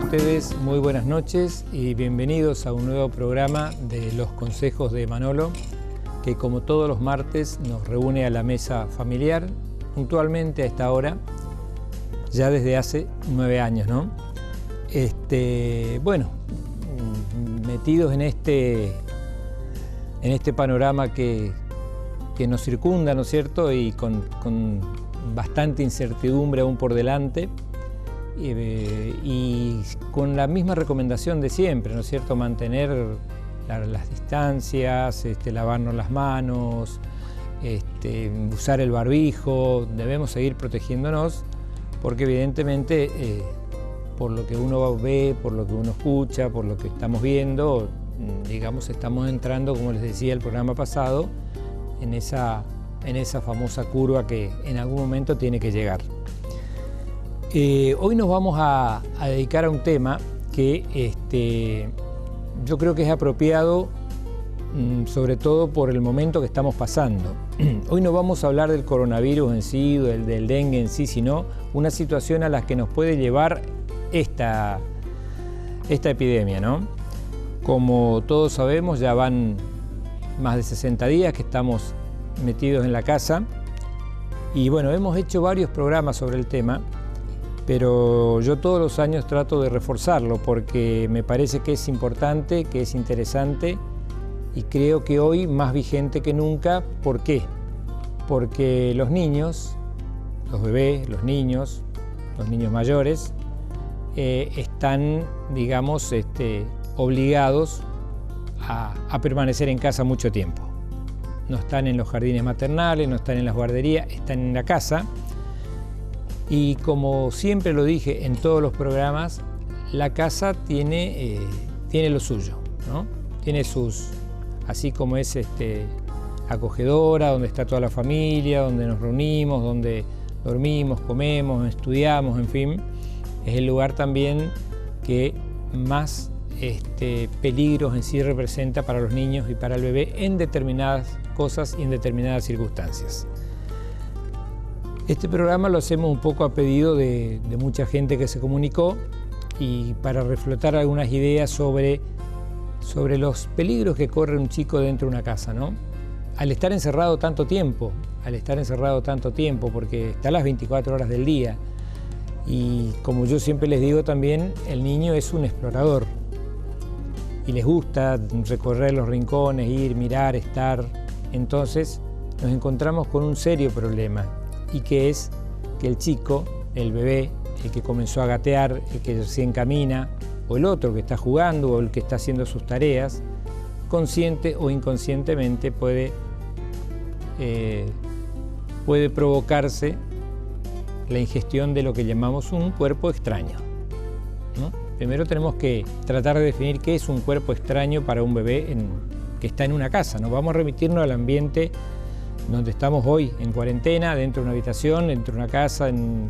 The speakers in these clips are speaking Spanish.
ustedes? Muy buenas noches y bienvenidos a un nuevo programa de Los Consejos de Manolo, que como todos los martes nos reúne a la mesa familiar, puntualmente a esta hora, ya desde hace 9 años, ¿no? Bueno, metidos en este panorama que nos circunda, ¿no es cierto? Y con bastante incertidumbre aún por delante, y con la misma recomendación de siempre, ¿no es cierto? Mantener las distancias, lavarnos las manos, usar el barbijo. Debemos seguir protegiéndonos porque evidentemente por lo que uno ve, por lo que uno escucha, por lo que estamos viendo, digamos, estamos entrando, como les decía el programa pasado, en esa famosa curva que en algún momento tiene que llegar. Hoy nos vamos a dedicar a un tema que yo creo que es apropiado, sobre todo por el momento que estamos pasando. Hoy no vamos a hablar del coronavirus en sí, del dengue en sí, sino una situación a la que nos puede llevar esta epidemia, ¿no? Como todos sabemos, ya van más de 60 días que estamos metidos en la casa y bueno, hemos hecho varios programas sobre el tema, pero yo todos los años trato de reforzarlo porque me parece que es importante, que es interesante y creo que hoy más vigente que nunca. ¿Por qué? Porque los niños, los bebés, los niños mayores están, digamos, obligados a permanecer en casa mucho tiempo. No están en los jardines maternales, no están en las guarderías, están en la casa. Y como siempre lo dije en todos los programas, la casa tiene lo suyo, ¿no? Tiene sus, así como es acogedora, donde está toda la familia, donde nos reunimos, donde dormimos, comemos, estudiamos, en fin, es el lugar también que más peligros en sí representa para los niños y para el bebé en determinadas cosas y en determinadas circunstancias. Este programa lo hacemos un poco a pedido de mucha gente que se comunicó y para reflotar algunas ideas sobre los peligros que corre un chico dentro de una casa, ¿no? Al estar encerrado tanto tiempo, porque está a las 24 horas del día y como yo siempre les digo también, el niño es un explorador y les gusta recorrer los rincones, ir, mirar, estar. Entonces nos encontramos con un serio problema y que es que el chico, el bebé, el que comenzó a gatear, el que recién camina, o el otro que está jugando o el que está haciendo sus tareas, consciente o inconscientemente puede provocarse la ingestión de lo que llamamos un cuerpo extraño, ¿no? Primero tenemos que tratar de definir qué es un cuerpo extraño para un bebé que está en una casa. Nos vamos a remitirnos al ambiente donde estamos hoy, en cuarentena, dentro de una habitación, dentro de una casa, en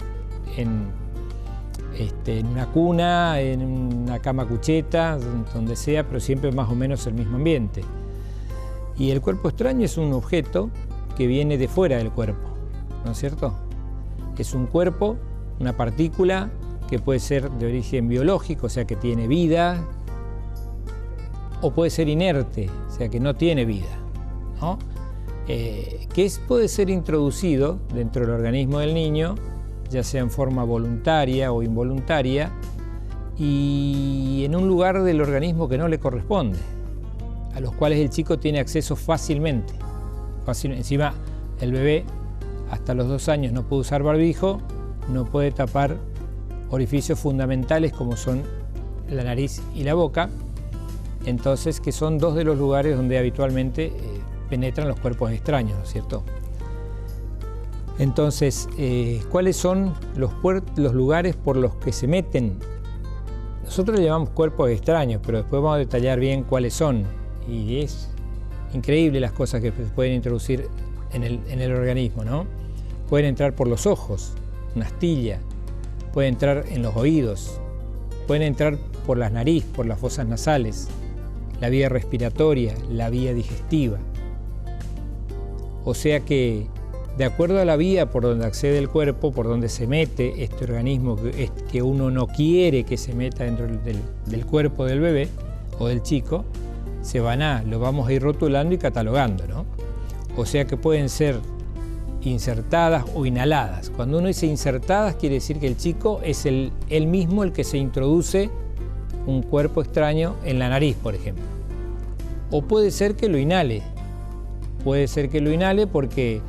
una cuna, en una cama cucheta, donde sea, pero siempre más o menos el mismo ambiente. Y el cuerpo extraño es un objeto que viene de fuera del cuerpo, ¿no es cierto? Es un cuerpo, una partícula que puede ser de origen biológico, o sea que tiene vida, o puede ser inerte, o sea que no tiene vida, ¿no? Puede ser introducido dentro del organismo del niño, ya sea en forma voluntaria o involuntaria, y en un lugar del organismo que no le corresponde, a los cuales el chico tiene acceso fácilmente. Encima, el bebé hasta los 2 años no puede usar barbijo, no puede tapar orificios fundamentales como son la nariz y la boca, entonces que son 2 de los lugares donde habitualmente penetran los cuerpos extraños, ¿no es cierto? Entonces, ¿cuáles son los lugares por los que se meten? Nosotros le llamamos cuerpos extraños, pero después vamos a detallar bien cuáles son. Y es increíble las cosas que se pueden introducir en el organismo, ¿no? Pueden entrar por los ojos, una astilla, pueden entrar en los oídos, pueden entrar por la nariz, por las fosas nasales, la vía respiratoria, la vía digestiva. O sea que de acuerdo a la vía por donde accede el cuerpo, por donde se mete este organismo que uno no quiere que se meta dentro del cuerpo del bebé o del chico, lo vamos a ir rotulando y catalogando, ¿no? O sea que pueden ser insertadas o inhaladas. Cuando uno dice insertadas, quiere decir que el chico es él mismo el que se introduce un cuerpo extraño en la nariz, por ejemplo. O puede ser que lo inhale. Puede ser que lo inhale porque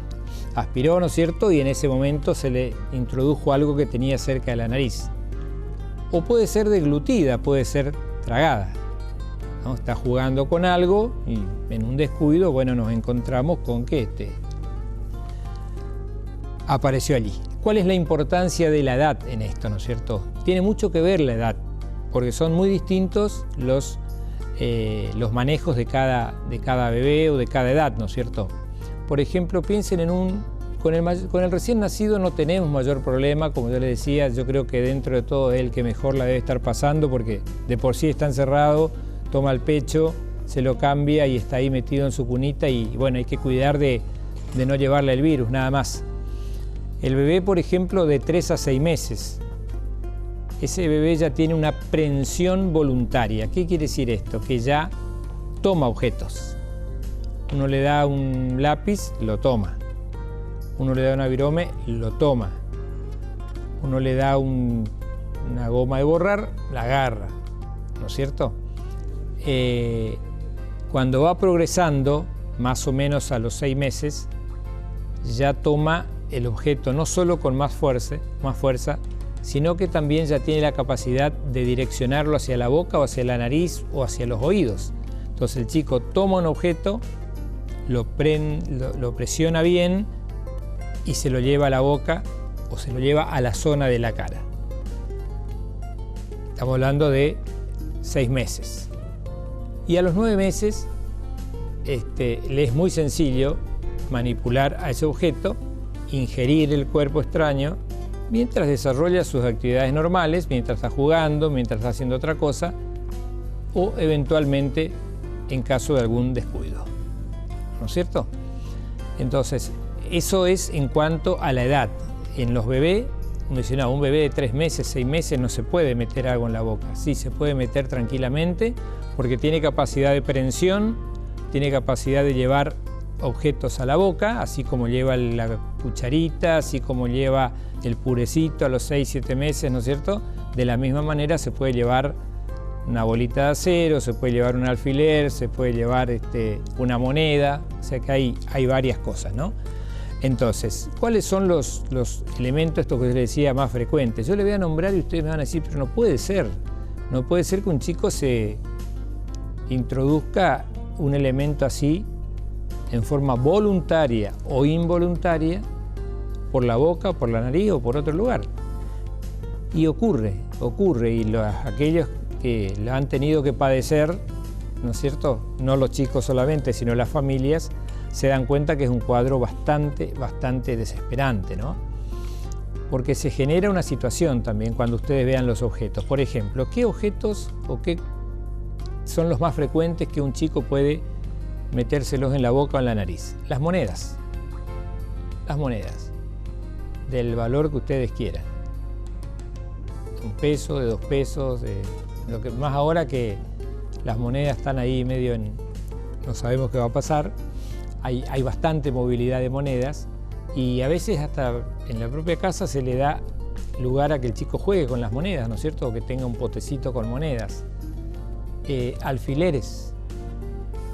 aspiró, ¿no es cierto? Y en ese momento se le introdujo algo que tenía cerca de la nariz. O puede ser deglutida, puede ser tragada, ¿no? Está jugando con algo y en un descuido, bueno, nos encontramos con que apareció allí. ¿Cuál es la importancia de la edad en esto, ¿no es cierto? Tiene mucho que ver la edad, porque son muy distintos los manejos de cada bebé o de cada edad, ¿no es cierto? Por ejemplo, piensen con el recién nacido no tenemos mayor problema, como yo les decía, yo creo que dentro de todo es el que mejor la debe estar pasando, porque de por sí está encerrado, toma el pecho, se lo cambia y está ahí metido en su cunita y bueno, hay que cuidar de no llevarle el virus, nada más. El bebé, por ejemplo, de 3 a 6 meses, ese bebé ya tiene una aprehensión voluntaria. ¿Qué quiere decir esto? Que ya toma objetos. Uno le da un lápiz, lo toma. Uno le da una virome, lo toma. Uno le da una goma de borrar, la agarra, ¿no es cierto? Cuando va progresando, más o menos a los 6 meses, ya toma el objeto no solo con más fuerza, sino que también ya tiene la capacidad de direccionarlo hacia la boca o hacia la nariz o hacia los oídos. Entonces el chico toma un objeto, lo presiona bien y se lo lleva a la boca o se lo lleva a la zona de la cara. Estamos hablando de 6 meses. Y a los 9 meses le es muy sencillo manipular a ese objeto, ingerir el cuerpo extraño, mientras desarrolla sus actividades normales, mientras está jugando, mientras está haciendo otra cosa, o eventualmente en caso de algún descuido, ¿no es cierto? Entonces, eso es en cuanto a la edad. En los bebés, como dice, no, un bebé de 3 meses, 6 meses no se puede meter algo en la boca. Sí, se puede meter tranquilamente porque tiene capacidad de prehensión, tiene capacidad de llevar objetos a la boca, así como lleva la cucharita, así como lleva el purecito a los 6, 7 meses, ¿no es cierto? De la misma manera se puede llevar una bolita de acero, se puede llevar un alfiler, se puede llevar una moneda, o sea que hay varias cosas, ¿no? Entonces, ¿cuáles son los elementos, estos que les decía, más frecuentes? Yo les voy a nombrar y ustedes me van a decir, pero no puede ser que un chico se introduzca un elemento así en forma voluntaria o involuntaria por la boca, por la nariz o por otro lugar. Y ocurre, y aquellos que lo han tenido que padecer, ¿no es cierto? No los chicos solamente, sino las familias, se dan cuenta que es un cuadro bastante desesperante, ¿no? Porque se genera una situación también cuando ustedes vean los objetos. Por ejemplo, ¿qué objetos o qué son los más frecuentes que un chico puede metérselos en la boca o en la nariz? Las monedas. Las monedas. Del valor que ustedes quieran. Un peso, de 2 pesos, lo que más ahora que las monedas están ahí medio en... No sabemos qué va a pasar. Hay bastante movilidad de monedas y a veces hasta en la propia casa se le da lugar a que el chico juegue con las monedas, ¿no es cierto? O que tenga un potecito con monedas. Alfileres.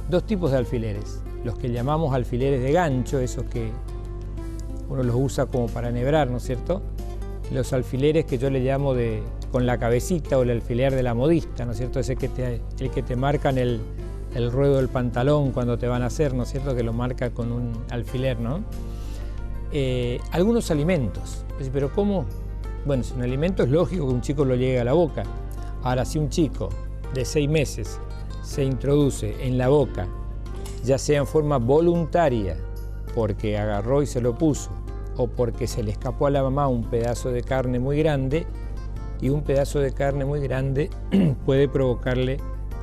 2 tipos de alfileres. Los que llamamos alfileres de gancho, esos que uno los usa como para enhebrar, ¿no es cierto? Los alfileres que yo le llamo con la cabecita o el alfiler de la modista, ¿no es cierto? Ese el que te marcan el ruedo del pantalón cuando te van a hacer, ¿no es cierto? Que lo marca con un alfiler, ¿no? Algunos alimentos. Pero ¿cómo? Bueno, si un alimento es lógico que un chico lo llegue a la boca. Ahora, si un chico de 6 meses se introduce en la boca, ya sea en forma voluntaria, porque agarró y se lo puso, o porque se le escapó a la mamá un pedazo de carne muy grande, y un pedazo de carne muy grande puede provocarle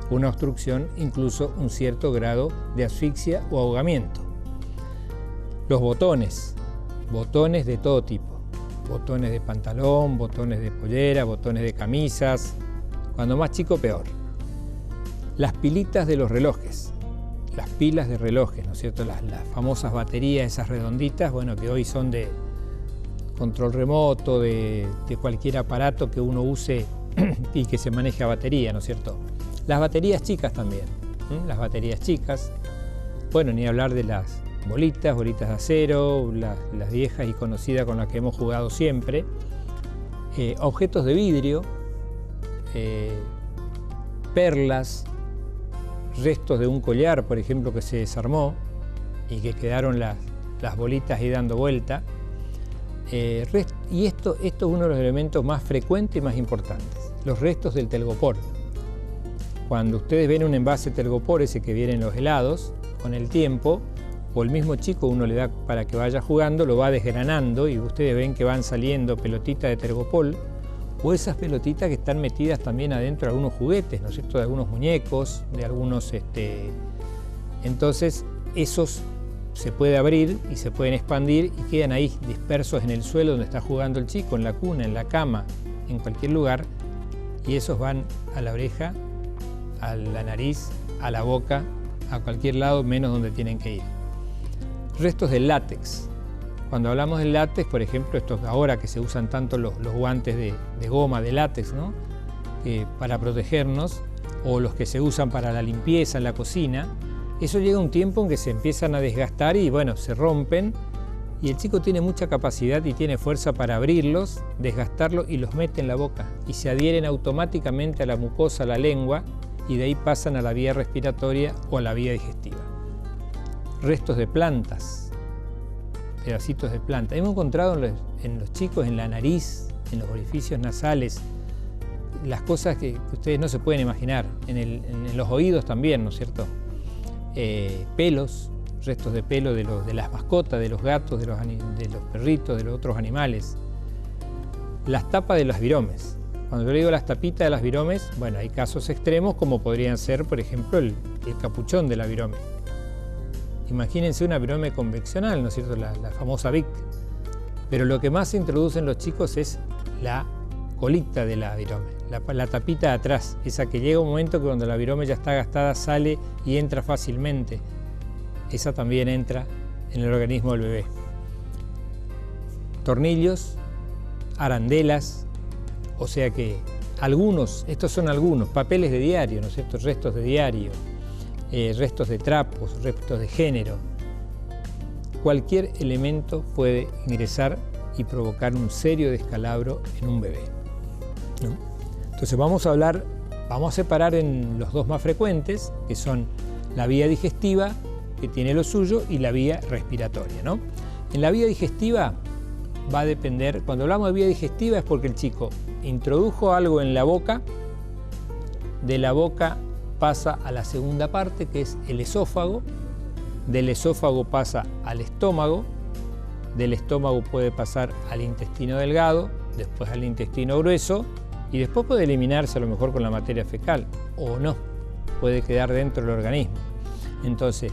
una obstrucción, incluso un cierto grado de asfixia o ahogamiento. Los botones. botones de todo tipo. Botones de pantalón, botones de pollera, botones de camisas. Cuando más chico, peor. Las pilitas de los relojes. Las pilas de relojes, ¿no es cierto? Las famosas baterías, esas redonditas, bueno, que hoy son de control remoto, de cualquier aparato que uno use y que se maneje a batería, ¿no es cierto? Las baterías chicas también, las baterías chicas. Bueno, ni hablar de las bolitas de acero, las viejas y conocidas con las que hemos jugado siempre. Objetos de vidrio, perlas, restos de un collar, por ejemplo, que se desarmó y que quedaron las bolitas ahí dando vuelta. Y esto es uno de los elementos más frecuentes y más importantes, los restos del telgopor. Cuando ustedes ven un envase telgopor, ese que viene en los helados, con el tiempo, o el mismo chico uno le da para que vaya jugando, lo va desgranando y ustedes ven que van saliendo pelotitas de telgopor, o esas pelotitas que están metidas también adentro de algunos juguetes, ¿no es cierto?, de algunos muñecos, de algunos... Entonces, esos se puede abrir y se pueden expandir y quedan ahí dispersos en el suelo donde está jugando el chico, en la cuna, en la cama, en cualquier lugar, y esos van a la oreja, a la nariz, a la boca, a cualquier lado menos donde tienen que ir. Restos del látex. Cuando hablamos del látex, por ejemplo, estos ahora que se usan tanto los guantes de goma, de látex, ¿no?, para protegernos, o los que se usan para la limpieza en la cocina, eso llega un tiempo en que se empiezan a desgastar y bueno, se rompen, y el chico tiene mucha capacidad y tiene fuerza para abrirlos, desgastarlos y los mete en la boca y se adhieren automáticamente a la mucosa, a la lengua, y de ahí pasan a la vía respiratoria o a la vía digestiva. Restos de plantas, pedacitos de planta. Hemos encontrado en los chicos, en la nariz, en los orificios nasales, las cosas que ustedes no se pueden imaginar, en los oídos también, ¿no es cierto? Pelos, restos de pelo de las mascotas, de los gatos, de los perritos, de los otros animales. Las tapas de las viromes. Cuando yo le digo las tapitas de las viromes, bueno, hay casos extremos como podrían ser, por ejemplo, el capuchón de la virome. Imagínense una virome convencional, ¿no es cierto?, la famosa Vic. Pero lo que más se introduce en los chicos es la colita de la virome, la tapita de atrás, esa que llega un momento que cuando la virome ya está gastada sale y entra fácilmente. Esa también entra en el organismo del bebé. Tornillos, arandelas, o sea que estos son algunos, papeles de diario, ¿no es cierto?, restos de diario, restos de trapos, restos de género. Cualquier elemento puede ingresar y provocar un serio descalabro en un bebé, ¿no? Entonces vamos a separar en los dos más frecuentes, que son la vía digestiva, que tiene lo suyo, y la vía respiratoria, ¿no? En la vía digestiva va a depender, cuando hablamos de vía digestiva es porque el chico introdujo algo en la boca, de la boca pasa a la segunda parte, que es el esófago, del esófago pasa al estómago, del estómago puede pasar al intestino delgado, después al intestino grueso, y después puede eliminarse a lo mejor con la materia fecal, o no, puede quedar dentro del organismo. Entonces,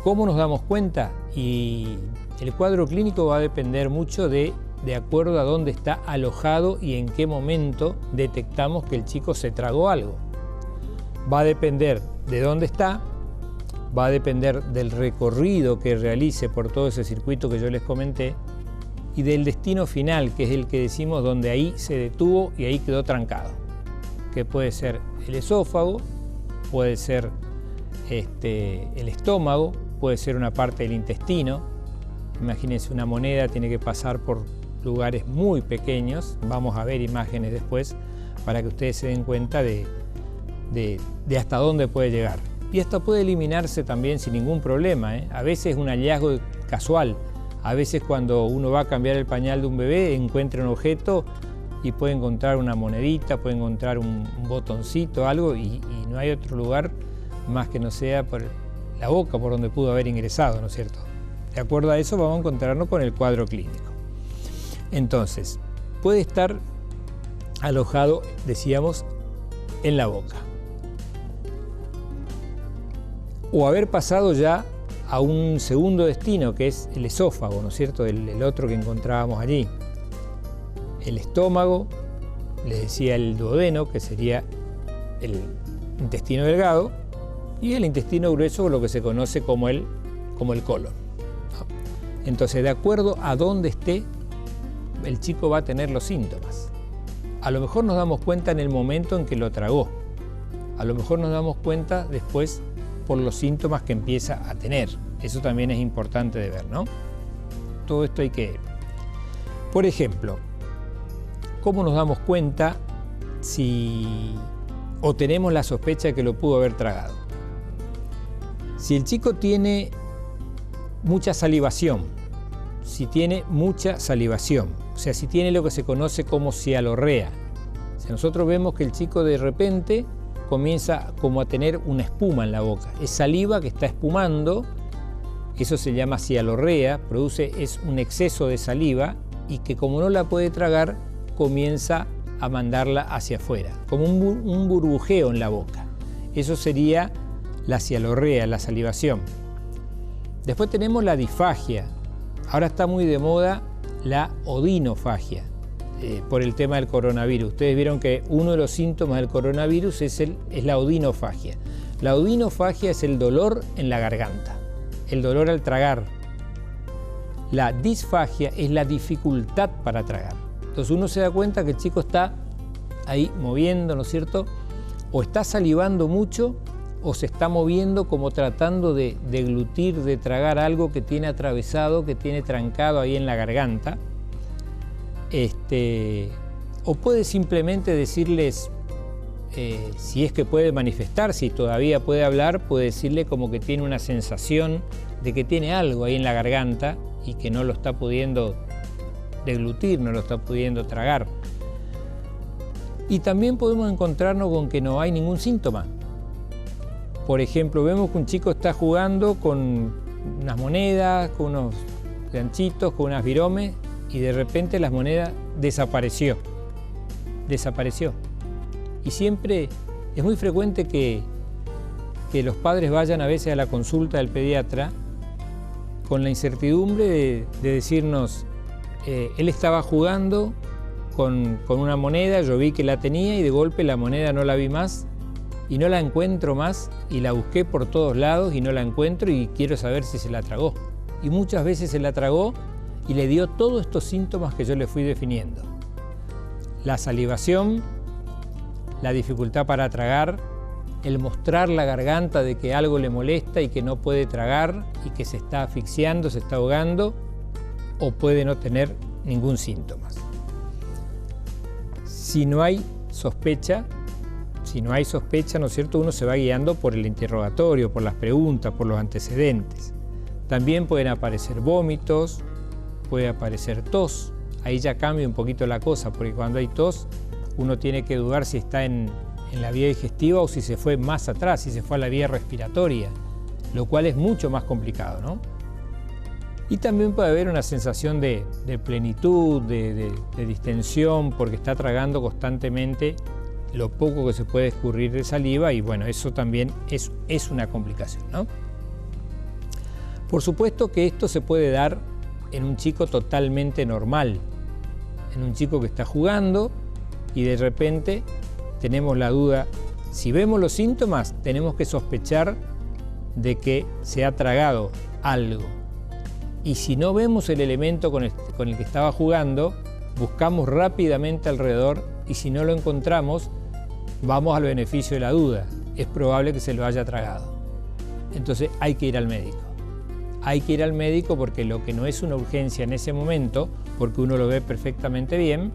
¿cómo nos damos cuenta? Y el cuadro clínico va a depender mucho de acuerdo a dónde está alojado y en qué momento detectamos que el chico se tragó algo. Va a depender de dónde está, va a depender del recorrido que realice por todo ese circuito que yo les comenté y del destino final, que es el que decimos donde ahí se detuvo y ahí quedó trancado, que puede ser el esófago, puede ser el estómago, puede ser una parte del intestino. Imagínense, una moneda tiene que pasar por lugares muy pequeños, vamos a ver imágenes después para que ustedes se den cuenta de hasta dónde puede llegar. Y esto puede eliminarse también sin ningún problema, ¿eh? A veces es un hallazgo casual, a veces cuando uno va a cambiar el pañal de un bebé encuentra un objeto y puede encontrar una monedita, puede encontrar un botoncito, algo, y no hay otro lugar más que no sea por la boca por donde pudo haber ingresado, ¿no es cierto? De acuerdo a eso vamos a encontrarnos con el cuadro clínico. Entonces, puede estar alojado, decíamos, en la boca, o haber pasado ya a un segundo destino, que es el esófago, ¿no es cierto?, el otro que encontrábamos allí. El estómago, les decía el duodeno, que sería el intestino delgado, y el intestino grueso, lo que se conoce como el colon. Entonces, de acuerdo a dónde esté, el chico va a tener los síntomas. A lo mejor nos damos cuenta en el momento en que lo tragó. A lo mejor nos damos cuenta después por los síntomas que empieza a tener. Eso también es importante de ver, ¿no? Todo esto hay que... Por ejemplo, ¿cómo nos damos cuenta o tenemos la sospecha de que lo pudo haber tragado? Si el chico tiene mucha salivación, o sea, si tiene lo que se conoce como cialorrea, si nosotros vemos que el chico de repente comienza como a tener una espuma en la boca, es saliva que está espumando, eso se llama cialorrea, es un exceso de saliva y que como no la puede tragar, comienza a mandarla hacia afuera, como un burbujeo en la boca. Eso sería la cialorrea, la salivación. Después tenemos la disfagia. Ahora está muy de moda la odinofagia por el tema del coronavirus. Ustedes vieron que uno de los síntomas del coronavirus es la odinofagia. La odinofagia es el dolor en la garganta, el dolor al tragar. La disfagia es la dificultad para tragar. Entonces uno se da cuenta que el chico está ahí moviendo, ¿no es cierto? O está salivando mucho o se está moviendo como tratando de deglutir, de tragar algo que tiene atravesado, que tiene trancado ahí en la garganta. O puede simplemente decirles, si es que puede manifestar, si todavía puede hablar, puede decirle como que tiene una sensación de que tiene algo ahí en la garganta y que no lo está pudiendo deglutir, no lo está pudiendo tragar. Y también podemos encontrarnos con que no hay ningún síntoma. Por ejemplo, vemos que un chico está jugando con unas monedas, con unos ganchitos, con unas viromes, y de repente las monedas desapareció. Y siempre es muy frecuente que los padres vayan a veces a la consulta del pediatra con la incertidumbre de decirnos, él estaba jugando con una moneda, yo vi que la tenía y de golpe la moneda no la vi más y no la encuentro más y la busqué por todos lados y no la encuentro y quiero saber si se la tragó. Y muchas veces se la tragó y le dio todos estos síntomas que yo le fui definiendo. La salivación, la dificultad para tragar, el mostrar la garganta de que algo le molesta y que no puede tragar y que se está asfixiando, se está ahogando, o puede no tener ningún síntoma. Si no hay sospecha, ¿no es cierto?, uno se va guiando por el interrogatorio, por las preguntas, por los antecedentes. También pueden aparecer vómitos, puede aparecer tos. Ahí ya cambia un poquito la cosa, porque cuando hay tos, uno tiene que dudar si está en la vía digestiva o si se fue más atrás, si se fue a la vía respiratoria, lo cual es mucho más complicado, ¿no? Y también puede haber una sensación de plenitud, de distensión, porque está tragando constantemente lo poco que se puede escurrir de saliva y bueno, eso también es una complicación, ¿no? Por supuesto que esto se puede dar en un chico totalmente normal, en un chico que está jugando y de repente tenemos la duda. Si vemos los síntomas, tenemos que sospechar de que se ha tragado algo. Y si no vemos el elemento con el que estaba jugando, buscamos rápidamente alrededor y si no lo encontramos, vamos al beneficio de la duda. Es probable que se lo haya tragado. Entonces hay que ir al médico. Hay que ir al médico porque lo que no es una urgencia en ese momento, porque uno lo ve perfectamente bien,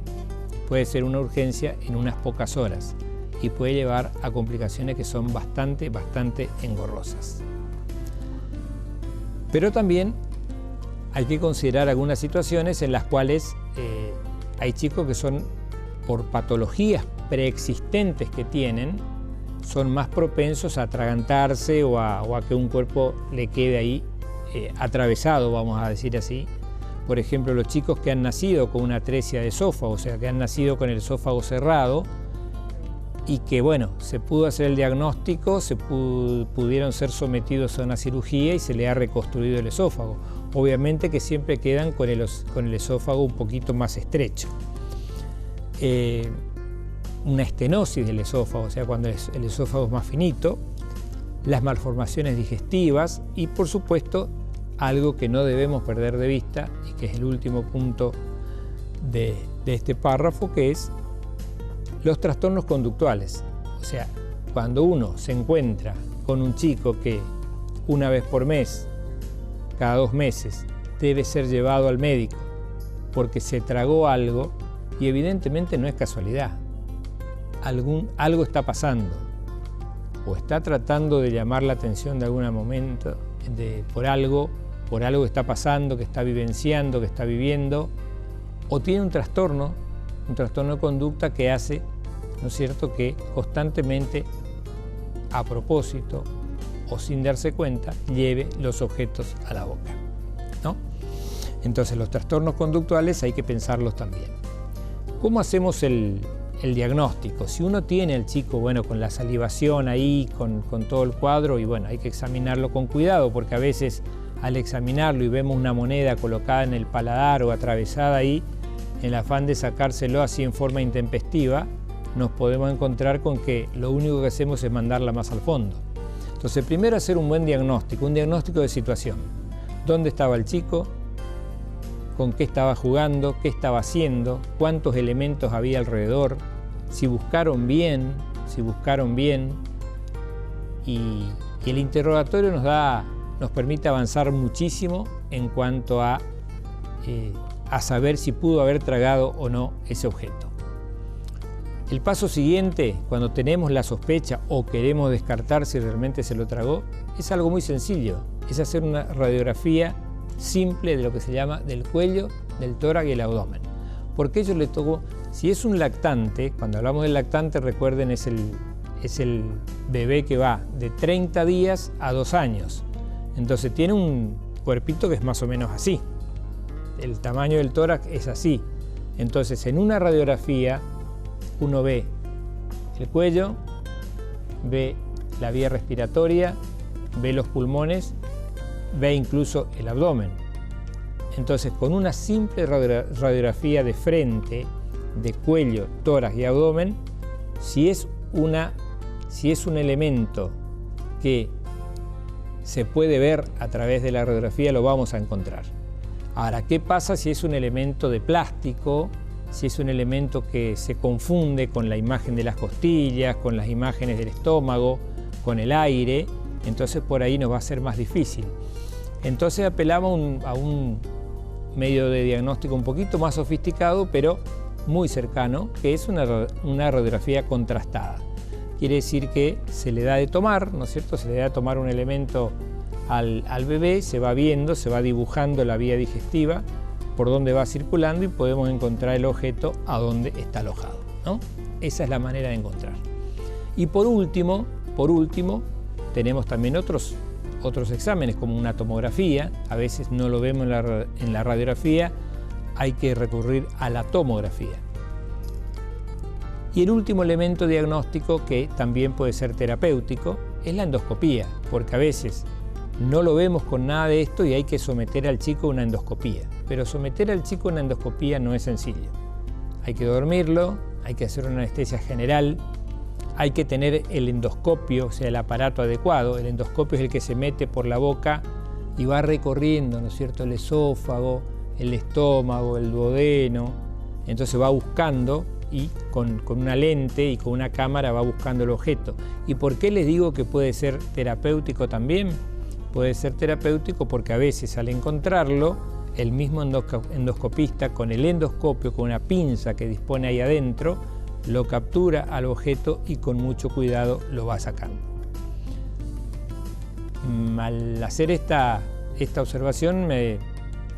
puede ser una urgencia en unas pocas horas y puede llevar a complicaciones que son bastante engorrosas. Pero también hay que considerar algunas situaciones en las cuales hay chicos que son, por patologías preexistentes que tienen, son más propensos a atragantarse o a que un cuerpo le quede ahí atravesado, vamos a decir así. Por ejemplo, los chicos que han nacido con una atresia de esófago, o sea, que han nacido con el esófago cerrado y que, bueno, se pudo hacer el diagnóstico, pudieron ser sometidos a una cirugía y se le ha reconstruido el esófago. Obviamente que siempre quedan con el esófago un poquito más estrecho. Una estenosis del esófago, o sea, cuando el esófago es más finito, las malformaciones digestivas y, por supuesto, algo que no debemos perder de vista y que es el último punto de este párrafo, que es los trastornos conductuales. O sea, cuando uno se encuentra con un chico que una vez por mes, cada 2 meses, debe ser llevado al médico porque se tragó algo, y evidentemente no es casualidad. Algo está pasando, o está tratando de llamar la atención de algún momento por algo que está pasando, que está vivenciando, que está viviendo, o tiene un trastorno de conducta que hace, ¿no es cierto?, que constantemente, a propósito o sin darse cuenta, lleve los objetos a la boca, ¿no? Entonces, los trastornos conductuales hay que pensarlos también. ¿Cómo hacemos el diagnóstico? Si uno tiene al chico, bueno, con la salivación ahí, con todo el cuadro, y bueno, hay que examinarlo con cuidado, porque a veces al examinarlo y vemos una moneda colocada en el paladar o atravesada ahí, en el afán de sacárselo así en forma intempestiva, nos podemos encontrar con que lo único que hacemos es mandarla más al fondo. Entonces, primero hacer un buen diagnóstico, un diagnóstico de situación. ¿Dónde estaba el chico? ¿Con qué estaba jugando? ¿Qué estaba haciendo? ¿Cuántos elementos había alrededor? Si buscaron bien. Y el interrogatorio nos permite avanzar muchísimo en cuanto a saber si pudo haber tragado o no ese objeto. El paso siguiente, cuando tenemos la sospecha o queremos descartar si realmente se lo tragó, es algo muy sencillo, es hacer una radiografía simple de lo que se llama del cuello, del tórax y el abdomen. Porque ellos le tocó, si es un lactante, cuando hablamos del lactante, recuerden, es el bebé que va de 30 días a 2 años. Entonces tiene un cuerpito que es más o menos así. El tamaño del tórax es así. Entonces, en una radiografía, uno ve el cuello, ve la vía respiratoria, ve los pulmones, ve incluso el abdomen. Entonces, con una simple radiografía de frente, de cuello, tórax y abdomen, si es un elemento que se puede ver a través de la radiografía, lo vamos a encontrar. Ahora, ¿qué pasa si es un elemento de plástico? Si es un elemento que se confunde con la imagen de las costillas, con las imágenes del estómago, con el aire, entonces por ahí nos va a ser más difícil. Entonces apelamos a un medio de diagnóstico un poquito más sofisticado, pero muy cercano, que es una radiografía contrastada. Quiere decir que se le da de tomar, ¿no es cierto? Se le da de tomar un elemento al bebé, se va viendo, se va dibujando la vía digestiva, por dónde va circulando, y podemos encontrar el objeto a dónde está alojado, ¿no? Esa es la manera de encontrar. Y por último, tenemos también otros exámenes, como una tomografía. A veces no lo vemos en la radiografía, hay que recurrir a la tomografía. Y el último elemento diagnóstico, que también puede ser terapéutico, es la endoscopía, porque a veces no lo vemos con nada de esto y hay que someter al chico a una endoscopía. Pero someter al chico a una endoscopía no es sencillo. Hay que dormirlo, hay que hacer una anestesia general, hay que tener el endoscopio, o sea, el aparato adecuado. El endoscopio es el que se mete por la boca y va recorriendo, ¿no es cierto?, el esófago, el estómago, el duodeno. Entonces va buscando, y con una lente y con una cámara va buscando el objeto. ¿Y por qué les digo que puede ser terapéutico también? Puede ser terapéutico porque a veces, al encontrarlo, el mismo endoscopista, con el endoscopio, con una pinza que dispone ahí adentro, lo captura al objeto y con mucho cuidado lo va sacando. Al hacer esta observación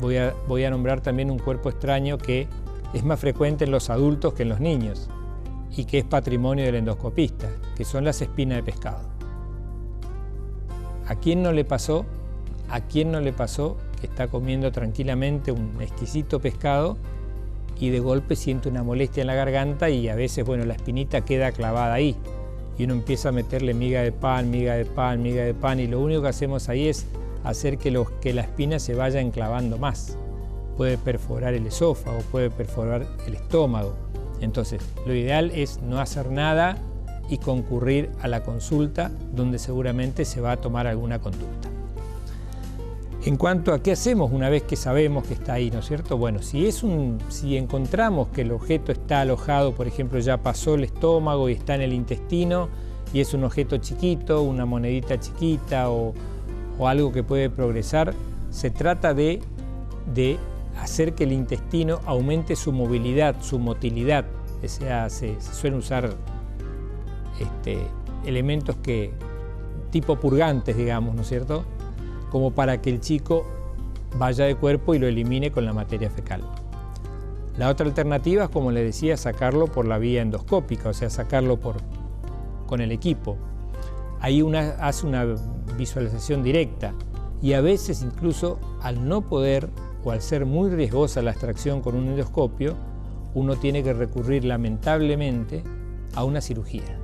voy a nombrar también un cuerpo extraño que es más frecuente en los adultos que en los niños y que es patrimonio del endoscopista, que son las espinas de pescado. ¿A quién no le pasó? ¿A quién no le pasó que está comiendo tranquilamente un exquisito pescado y de golpe siente una molestia en la garganta y a veces, bueno, la espinita queda clavada ahí y uno empieza a meterle miga de pan, miga de pan, miga de pan y lo único que hacemos ahí es hacer que la espina se vaya enclavando más. Puede perforar el esófago, puede perforar el estómago. Entonces, lo ideal es no hacer nada y concurrir a la consulta donde seguramente se va a tomar alguna conducta. En cuanto a qué hacemos una vez que sabemos que está ahí, ¿no es cierto? Bueno, si encontramos que el objeto está alojado, por ejemplo, ya pasó el estómago y está en el intestino y es un objeto chiquito, una monedita chiquita o algo que puede progresar, se trata de hacer que el intestino aumente su movilidad, su motilidad. O sea, se suelen usar elementos tipo purgantes, digamos, ¿no es cierto?, como para que el chico vaya de cuerpo y lo elimine con la materia fecal. La otra alternativa es, como les decía, sacarlo por la vía endoscópica, o sea, sacarlo con el equipo. Ahí hace una visualización directa y a veces incluso al no poder o al ser muy riesgosa la extracción con un endoscopio, uno tiene que recurrir lamentablemente a una cirugía.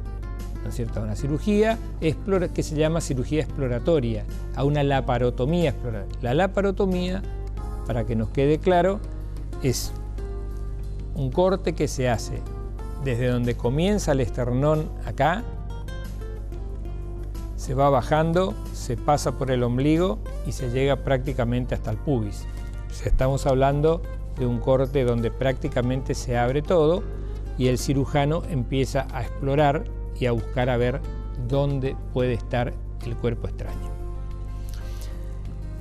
¿No es cierto? A una cirugía que se llama cirugía exploratoria, a una laparotomía exploratoria. La laparotomía, para que nos quede claro, es un corte que se hace desde donde comienza el esternón acá, se va bajando, se pasa por el ombligo y se llega prácticamente hasta el pubis. O sea, estamos hablando de un corte donde prácticamente se abre todo y el cirujano empieza a explorar y a buscar a ver dónde puede estar el cuerpo extraño.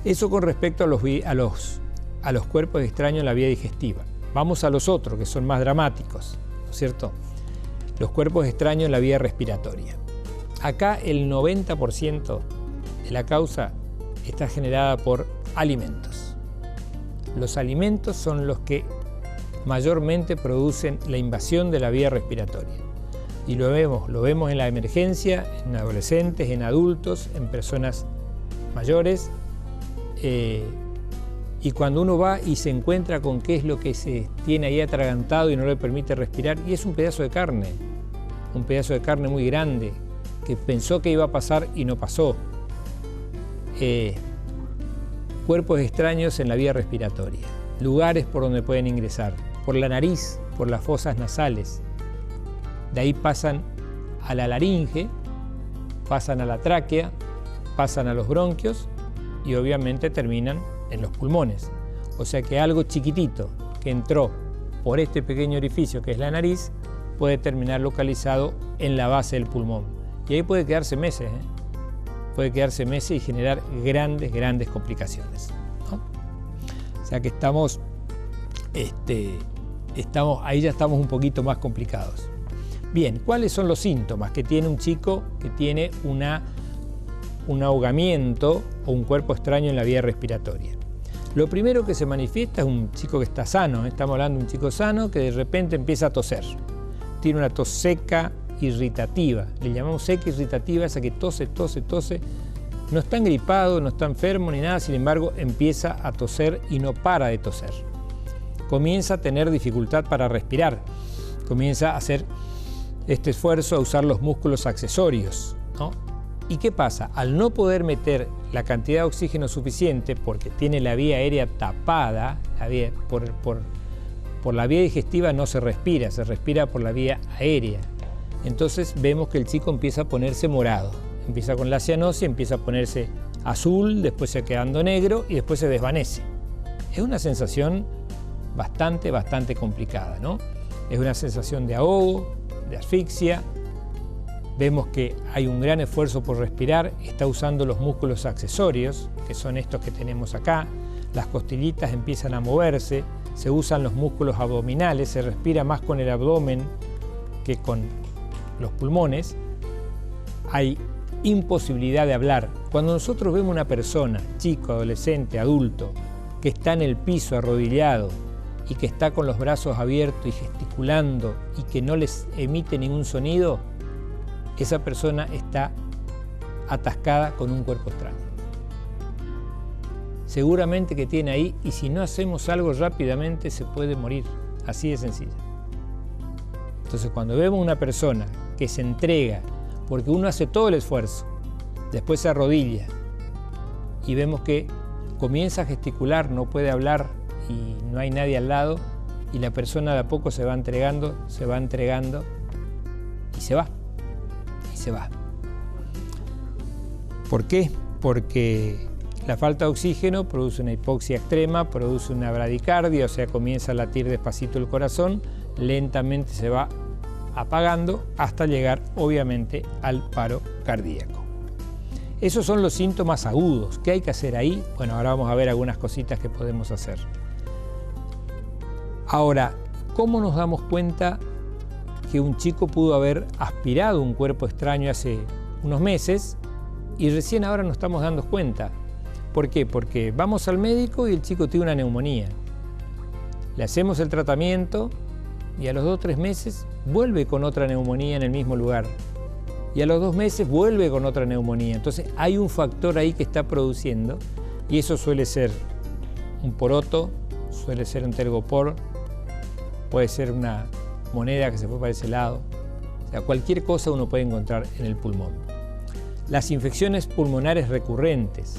Eso con respecto a los cuerpos extraños en la vía digestiva. Vamos a los otros, que son más dramáticos, ¿no es cierto? Los cuerpos extraños en la vía respiratoria. Acá el 90% de la causa está generada por alimentos. Los alimentos son los que mayormente producen la invasión de la vía respiratoria. Y lo vemos en la emergencia, en adolescentes, en adultos, en personas mayores. Y cuando uno va y se encuentra con qué es lo que se tiene ahí atragantado y no le permite respirar, y es un pedazo de carne muy grande, que pensó que iba a pasar y no pasó. Cuerpos extraños en la vía respiratoria, lugares por donde pueden ingresar, por la nariz, por las fosas nasales. De ahí pasan a la laringe, pasan a la tráquea, pasan a los bronquios y obviamente terminan en los pulmones. O sea que algo chiquitito que entró por este pequeño orificio que es la nariz puede terminar localizado en la base del pulmón. Y ahí puede quedarse meses, puede quedarse meses y generar grandes complicaciones, ¿no? O sea que ahí ya estamos un poquito más complicados. Bien, ¿cuáles son los síntomas que tiene un chico que tiene un ahogamiento o un cuerpo extraño en la vía respiratoria? Lo primero que se manifiesta es un chico que está sano, estamos hablando de un chico sano que de repente empieza a toser. Tiene una tos seca, irritativa, le llamamos seca irritativa, esa que tose, no está gripado, no está enfermo ni nada, sin embargo empieza a toser y no para de toser. Comienza a tener dificultad para respirar, comienza a hacer este esfuerzo a usar los músculos accesorios, ¿no? ¿Y qué pasa? Al no poder meter la cantidad de oxígeno suficiente porque tiene la vía aérea tapada, por la vía digestiva no se respira por la vía aérea. Entonces vemos que el chico empieza a ponerse morado, empieza con la cianosis, empieza a ponerse azul, después se quedando negro y después se desvanece. Es una sensación bastante complicada, ¿no? Es una sensación de ahogo, de asfixia. Vemos que hay un gran esfuerzo por respirar, está usando los músculos accesorios, que son estos que tenemos acá, las costillitas empiezan a moverse, se usan los músculos abdominales, se respira más con el abdomen que con los pulmones, hay imposibilidad de hablar. Cuando nosotros vemos una persona, chico, adolescente, adulto, que está en el piso arrodillado y que está con los brazos abiertos y gesticulando y que no les emite ningún sonido, esa persona está atascada con un cuerpo extraño. Seguramente que tiene ahí, y si no hacemos algo rápidamente se puede morir así de sencilla. Entonces, cuando vemos una persona que se entrega, porque uno hace todo el esfuerzo, después se arrodilla y vemos que comienza a gesticular, no puede hablar y no hay nadie al lado, y la persona de a poco se va entregando y se va. Y se va. ¿Por qué? Porque la falta de oxígeno produce una hipoxia extrema, produce una bradicardia, o sea, comienza a latir despacito el corazón, lentamente se va apagando hasta llegar, obviamente, al paro cardíaco. Esos son los síntomas agudos. ¿Qué hay que hacer ahí? Bueno, ahora vamos a ver algunas cositas que podemos hacer. Ahora, ¿cómo nos damos cuenta que un chico pudo haber aspirado un cuerpo extraño hace unos meses y recién ahora nos estamos dando cuenta? ¿Por qué? Porque vamos al médico y el chico tiene una neumonía. Le hacemos el tratamiento y a los 2 o 3 meses vuelve con otra neumonía en el mismo lugar. Y a los 2 meses vuelve con otra neumonía. Entonces hay un factor ahí que está produciendo, y eso suele ser un poroto, suele ser un telgopor, puede ser una moneda que se fue para ese lado. O sea, cualquier cosa uno puede encontrar en el pulmón. Las infecciones pulmonares recurrentes,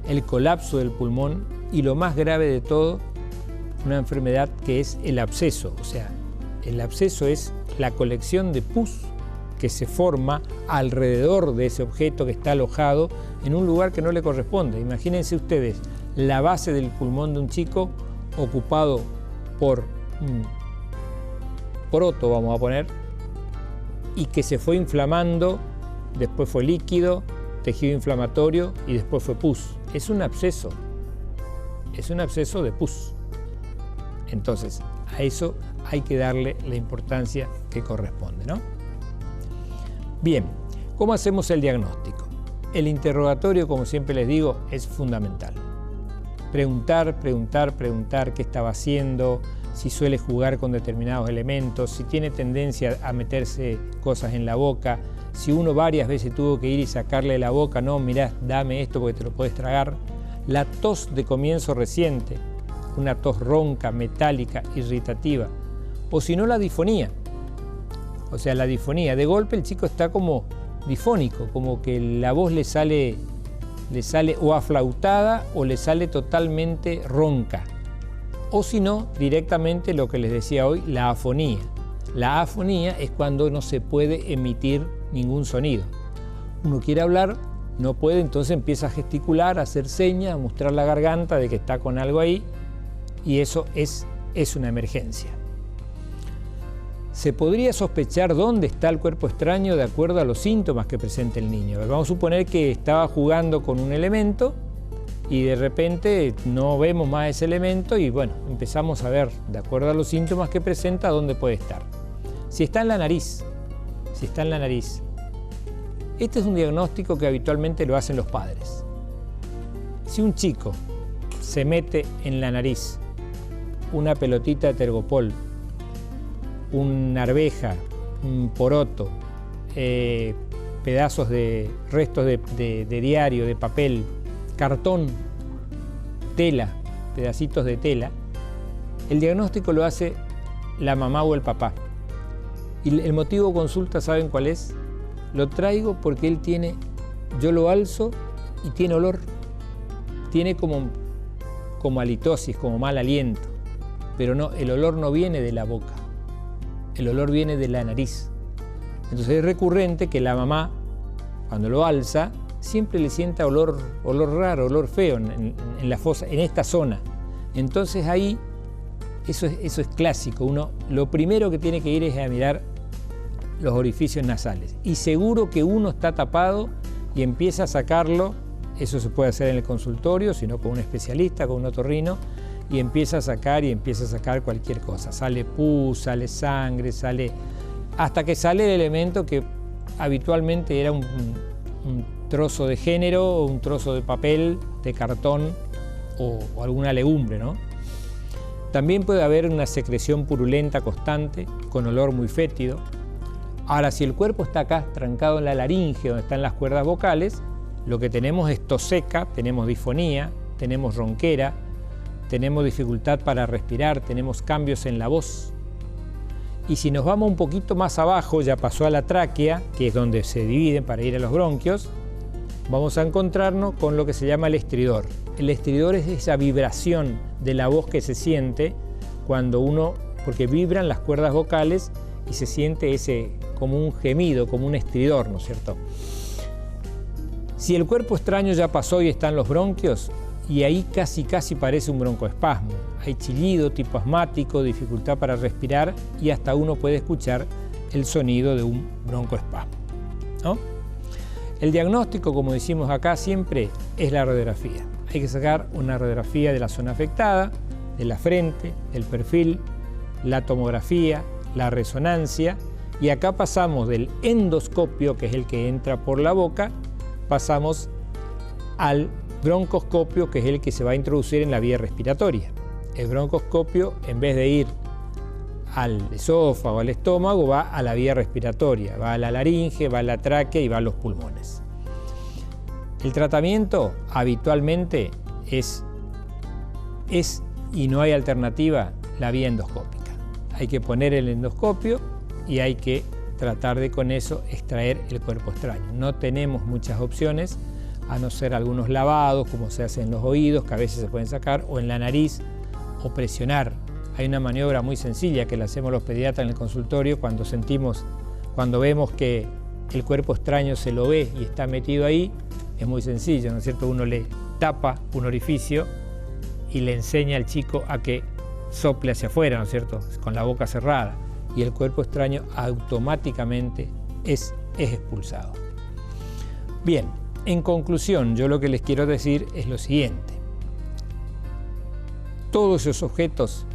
el colapso del pulmón y, lo más grave de todo, una enfermedad que es el absceso. O sea, el absceso es la colección de pus que se forma alrededor de ese objeto que está alojado en un lugar que no le corresponde. Imagínense ustedes la base del pulmón de un chico ocupado por un poroto, vamos a poner, y que se fue inflamando, después fue líquido, tejido inflamatorio y después fue pus. Es un absceso de pus. Entonces, a eso hay que darle la importancia que corresponde, ¿no? Bien, ¿cómo hacemos el diagnóstico? El interrogatorio, como siempre les digo, es fundamental. Preguntar qué estaba haciendo, si suele jugar con determinados elementos, si tiene tendencia a meterse cosas en la boca, si uno varias veces tuvo que ir y sacarle la boca, no, mirá, dame esto porque te lo puedes tragar. La tos de comienzo reciente, una tos ronca, metálica, irritativa, o si no, la difonía. O sea, la difonía, de golpe el chico está como difónico, como que la voz le sale o aflautada o le sale totalmente ronca. O si no, directamente lo que les decía hoy, la afonía. La afonía es cuando no se puede emitir ningún sonido. Uno quiere hablar, no puede, entonces empieza a gesticular, a hacer señas, a mostrar la garganta de que está con algo ahí, y eso es una emergencia. Se podría sospechar dónde está el cuerpo extraño de acuerdo a los síntomas que presenta el niño. Vamos a suponer que estaba jugando con un elemento y de repente no vemos más ese elemento y bueno, empezamos a ver, de acuerdo a los síntomas que presenta, dónde puede estar. Si está en la nariz, este es un diagnóstico que habitualmente lo hacen los padres. Si un chico se mete en la nariz una pelotita de tergopol, una arveja, un poroto, pedazos de restos de diario, de papel, cartón, tela, pedacitos de tela, el diagnóstico lo hace la mamá o el papá. Y el motivo de consulta, ¿saben cuál es? Lo traigo porque él tiene, yo lo alzo y tiene olor, tiene como halitosis, como mal aliento, pero no, el olor no viene de la boca. El olor viene de la nariz. Entonces es recurrente que la mamá, cuando lo alza, siempre le sienta olor raro, olor feo en la fosa, en esta zona. Entonces ahí, eso es clásico. Uno lo primero que tiene que ir es a mirar los orificios nasales. Y seguro que uno está tapado y empieza a sacarlo. Eso se puede hacer en el consultorio, sino con un especialista, con un otorrino, y empieza a sacar cualquier cosa. Sale pus, sale sangre, hasta que sale el elemento que habitualmente era un trozo de género, o un trozo de papel, de cartón o alguna legumbre, ¿no? También puede haber una secreción purulenta constante, con olor muy fétido. Ahora, si el cuerpo está acá, trancado en la laringe, donde están las cuerdas vocales, lo que tenemos es tos seca, tenemos difonía, tenemos ronquera, tenemos dificultad para respirar, tenemos cambios en la voz. Y si nos vamos un poquito más abajo, ya pasó a la tráquea, que es donde se dividen para ir a los bronquios, vamos a encontrarnos con lo que se llama el estridor. El estridor es esa vibración de la voz que se siente cuando uno, porque vibran las cuerdas vocales y se siente ese como un gemido, como un estridor, ¿no es cierto? Si el cuerpo extraño ya pasó y están los bronquios, y ahí casi parece un broncoespasmo. Hay chillido tipo asmático, dificultad para respirar y hasta uno puede escuchar el sonido de un broncoespasmo, ¿no? El diagnóstico, como decimos acá siempre, es la radiografía. Hay que sacar una radiografía de la zona afectada, de la frente, el perfil, la tomografía, la resonancia, y acá pasamos del endoscopio, que es el que entra por la boca, pasamos al broncoscopio, que es el que se va a introducir en la vía respiratoria. El broncoscopio, en vez de ir al esófago, al estómago, va a la vía respiratoria, va a la laringe, va a la tráquea y va a los pulmones. El tratamiento habitualmente es y no hay alternativa, la vía endoscópica. Hay que poner el endoscopio y hay que tratar de con eso extraer el cuerpo extraño. No tenemos muchas opciones, a no ser algunos lavados, como se hace en los oídos, que a veces se pueden sacar, o en la nariz, o presionar. Hay una maniobra muy sencilla que la hacemos los pediatras en el consultorio cuando vemos que el cuerpo extraño se lo ve y está metido ahí. Es muy sencillo, ¿no es cierto? Uno le tapa un orificio y le enseña al chico a que sople hacia afuera, ¿no es cierto?, con la boca cerrada, y el cuerpo extraño automáticamente es expulsado. Bien, en conclusión, yo lo que les quiero decir es lo siguiente. Todos esos objetos,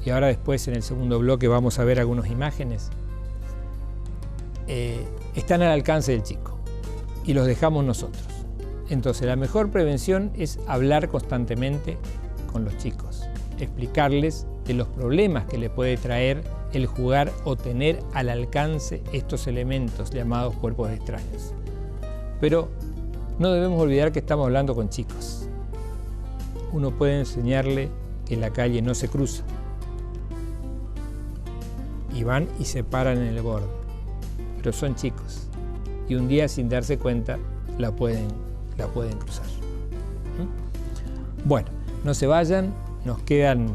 y ahora después en el segundo bloque vamos a ver algunas imágenes, están al alcance del chico y los dejamos nosotros. Entonces la mejor prevención es hablar constantemente con los chicos, explicarles de los problemas que le puede traer el jugar o tener al alcance estos elementos llamados cuerpos extraños. Pero no debemos olvidar que estamos hablando con chicos. Uno puede enseñarle que en la calle no se cruza. Y van y se paran en el borde. Pero son chicos. Y un día, sin darse cuenta, la pueden cruzar. Bueno, no se vayan. Nos quedan,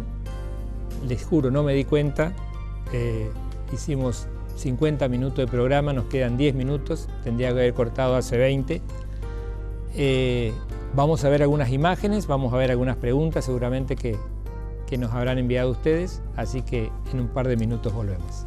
les juro, no me di cuenta. Hicimos 50 minutos de programa, nos quedan 10 minutos. Tendría que haber cortado hace 20. Vamos a ver algunas imágenes, vamos a ver algunas preguntas seguramente que nos habrán enviado ustedes, así que en un par de minutos volvemos.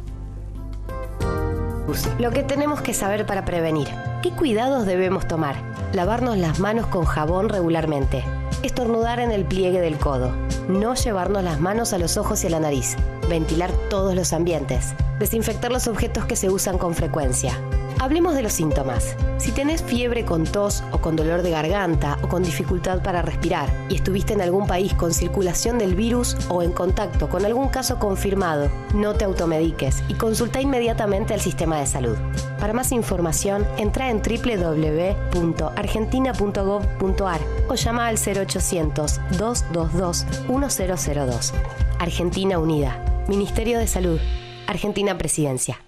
Lo que tenemos que saber para prevenir. ¿Qué cuidados debemos tomar? Lavarnos las manos con jabón regularmente. Estornudar en el pliegue del codo. No llevarnos las manos a los ojos y a la nariz. Ventilar todos los ambientes. Desinfectar los objetos que se usan con frecuencia. Hablemos de los síntomas. Si tenés fiebre con tos o con dolor de garganta o con dificultad para respirar y estuviste en algún país con circulación del virus o en contacto con algún caso confirmado, no te automediques y consulta inmediatamente al sistema de salud. Para más información, entra en www.argentina.gov.ar o llama al 0800-222-1002. Argentina Unida. Ministerio de Salud. Argentina Presidencia.